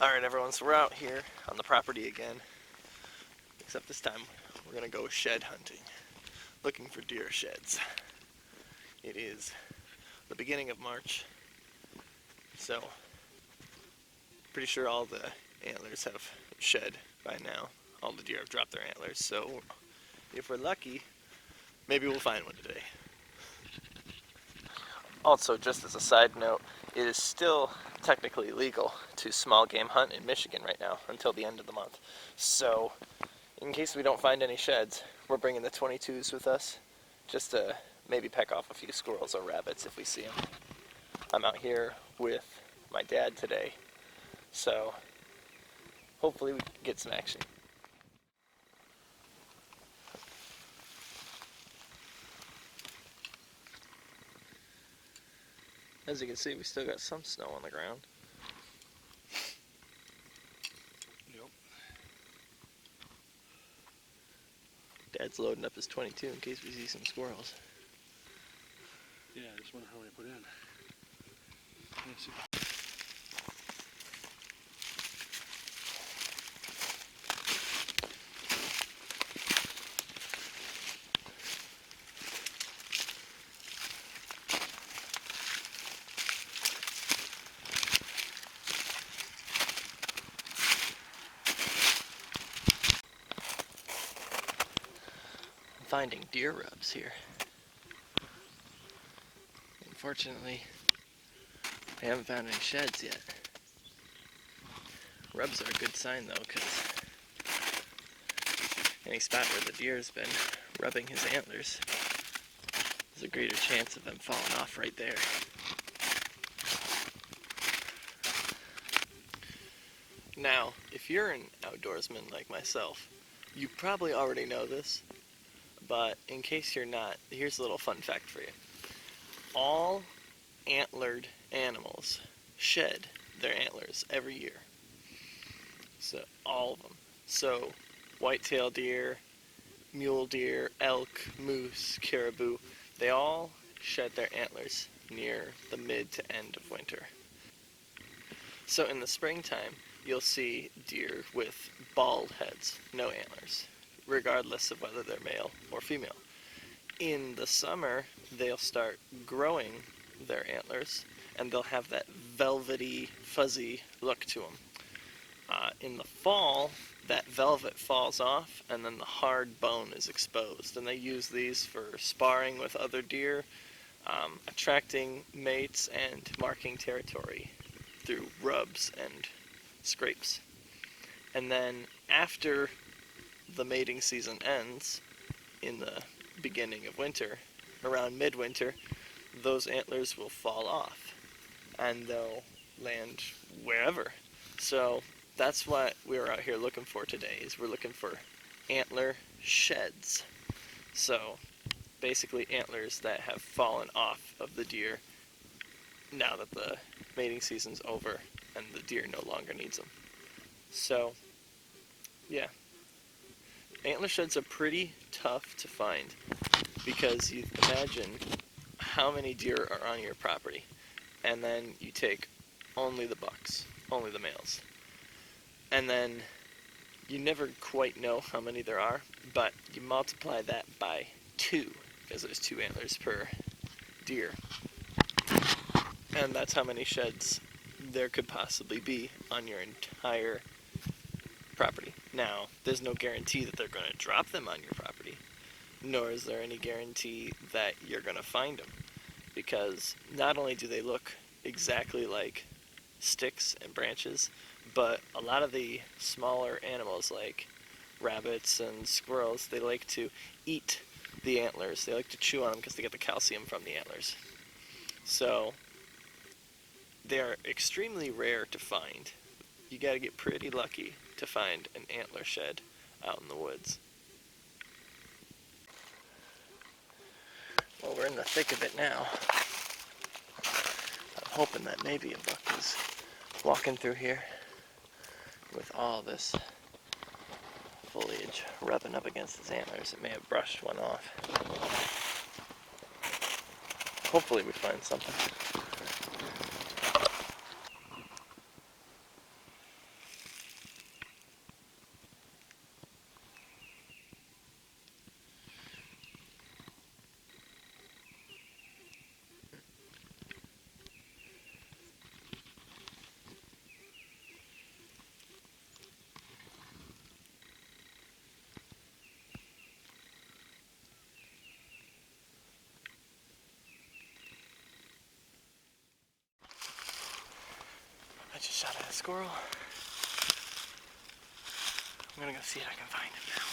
Alright everyone, so we're out here on the property again, except this time we're going to go shed hunting, looking for deer sheds. It is the beginning of March, so pretty sure all the antlers have shed by now. All the deer have dropped their antlers, so if we're lucky, maybe we'll find one today. Also, just as a side note, it is still technically legal to small game hunt in Michigan right now until the end of the month. So, in case we don't find any sheds, we're bringing the 22s with us just to maybe peck off a few squirrels or rabbits if we see them. I'm out here with my dad today, so hopefully we can get some action. As you can see, we still got some snow on the ground. Yep. Dad's loading up his 22 in case we see some squirrels. Yeah, I just wonder how many I put in. Let's see. Finding deer rubs here. Unfortunately, I haven't found any sheds yet. Rubs are a good sign though, because any spot where the deer's been rubbing his antlers, there's a greater chance of them falling off right there. Now, if you're an outdoorsman like myself, you probably already know this, but in case you're not, here's a little fun fact for you. All antlered animals shed their antlers every year. So, all of them. So, white-tailed deer, mule deer, elk, moose, caribou, they all shed their antlers near the mid to end of winter. So in the springtime, you'll see deer with bald heads, no antlers, regardless of whether they're male or female. In the summer, they'll start growing their antlers, and they'll have that velvety, fuzzy look to them. In the fall, that velvet falls off, and then the hard bone is exposed, and they use these for sparring with other deer, attracting mates, and marking territory through rubs and scrapes. And then after the mating season ends, in the beginning of winter, around midwinter, those antlers will fall off and they'll land wherever. So that's what we're out here looking for today, is we're looking for antler sheds. So basically antlers that have fallen off of the deer now that the mating season's over and the deer no longer needs them. So yeah, antler sheds are pretty tough to find because you imagine how many deer are on your property, and then you take only the bucks, only the males, and then you never quite know how many there are, but you multiply that by 2 because there's 2 antlers per deer, and that's how many sheds there could possibly be on your entire property. Now, there's no guarantee that they're going to drop them on your property, nor is there any guarantee that you're going to find them, because not only do they look exactly like sticks and branches, but a lot of the smaller animals like rabbits and squirrels, they like to eat the antlers. They like to chew on them because they get the calcium from the antlers. So they are extremely rare to find. You got to get pretty lucky to find an antler shed out in the woods. Well, we're in the thick of it now. I'm hoping that maybe a buck is walking through here with all this foliage rubbing up against his antlers. It may have brushed one off. Hopefully we find something. catch a shot at a squirrel. I'm gonna go see if I can find him now.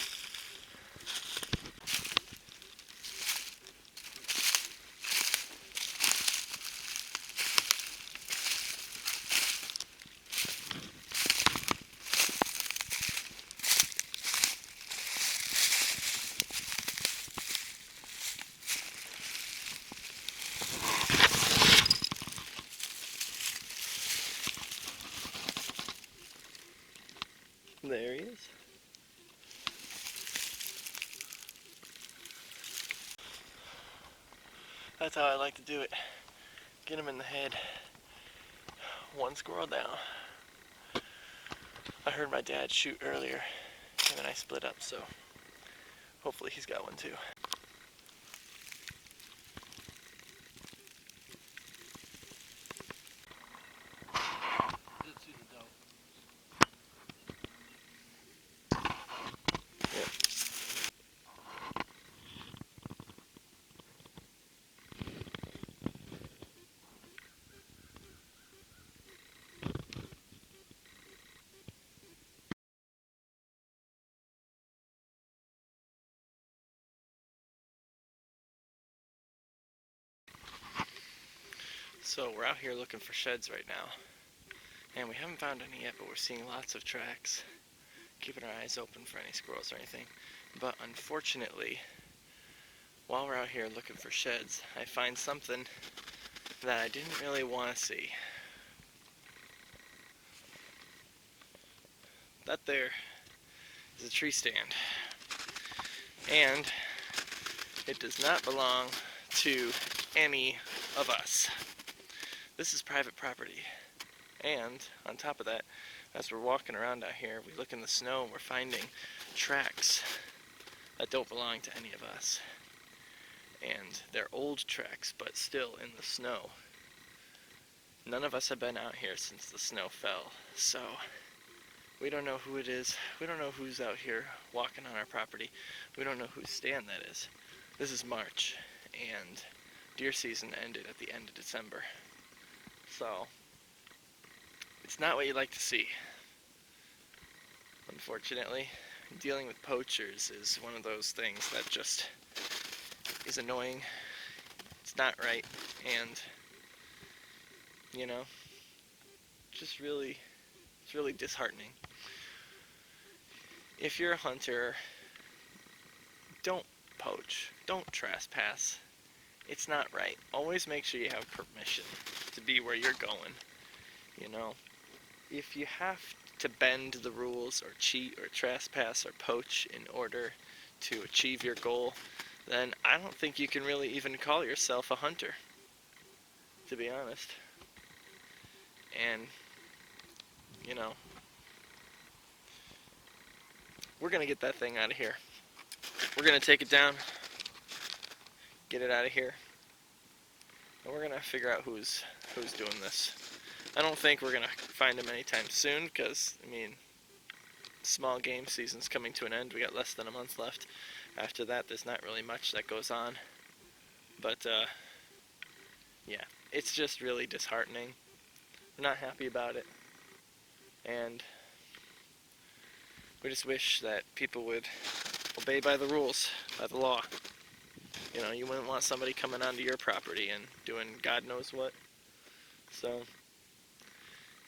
There he is. That's how I like to do it. Get him in the head. One squirrel down. I heard my dad shoot earlier, and then I split up, so hopefully he's got one too. Did see the doe. So we're out here looking for sheds right now, and we haven't found any yet, but we're seeing lots of tracks, keeping our eyes open for any squirrels or anything. But unfortunately, while we're out here looking for sheds, I find something that I didn't really want to see. That there is a tree stand, and it does not belong to any of us. This is private property. And on top of that, as we're walking around out here, we look in the snow and we're finding tracks that don't belong to any of us. And they're old tracks, but still in the snow. None of us have been out here since the snow fell, so we don't know who it is. We don't know who's out here walking on our property. We don't know whose stand that is. This is March, and deer season ended at the end of December. So, it's not what you like to see. Unfortunately, dealing with poachers is one of those things that just is annoying. It's not right, and you know, it's really disheartening. If you're a hunter, don't poach, don't trespass. It's not right. Always make sure you have permission to be where you're going. You know, if you have to bend the rules or cheat or trespass or poach in order to achieve your goal, then I don't think you can really even call yourself a hunter, to be honest. And, you know, we're going to get that thing out of here. We're going to take it down, get it out of here, and we're going to figure out who's doing this. I don't think we're going to find him anytime soon, because, I mean, small game season's coming to an end. We got less than a month left. After that, there's not really much that goes on. But, yeah, it's just really disheartening. We're not happy about it. And we just wish that people would obey by the rules, by the law. You know, you wouldn't want somebody coming onto your property and doing God knows what. So,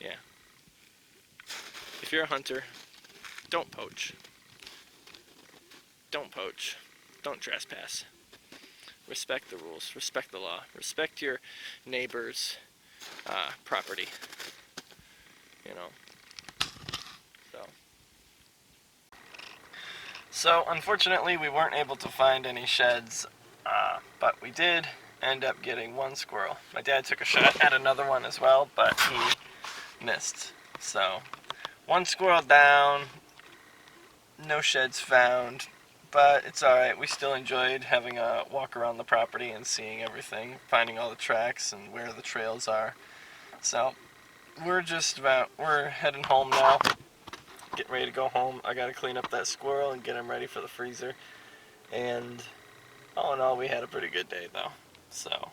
yeah. If you're a hunter, don't poach. Don't poach. Don't trespass. Respect the rules. Respect the law. Respect your neighbor's property. You know. So unfortunately, we weren't able to find any sheds, but we did end up getting one squirrel. My dad took a shot at another one as well, but he missed. So, one squirrel down, no sheds found, but it's alright. We still enjoyed having a walk around the property and seeing everything, finding all the tracks and where the trails are. So, we're heading home now. Getting ready to go home. I gotta clean up that squirrel and get him ready for the freezer. And all in all, we had a pretty good day though. So,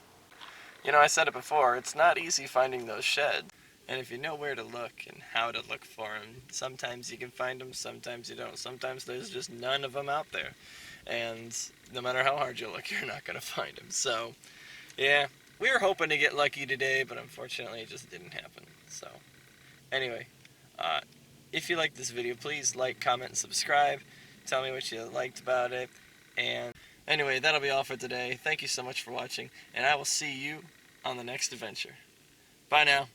you know, I said it before, it's not easy finding those sheds. And if you know where to look and how to look for them, sometimes you can find them, sometimes you don't. Sometimes there's just none of them out there. And no matter how hard you look, you're not going to find them. So, yeah, we were hoping to get lucky today, but unfortunately it just didn't happen. So, anyway, uh, if you liked this video, please like, comment, and subscribe. Tell me what you liked about it. And anyway, that'll be all for today. Thank you so much for watching, and I will see you on the next adventure. Bye now.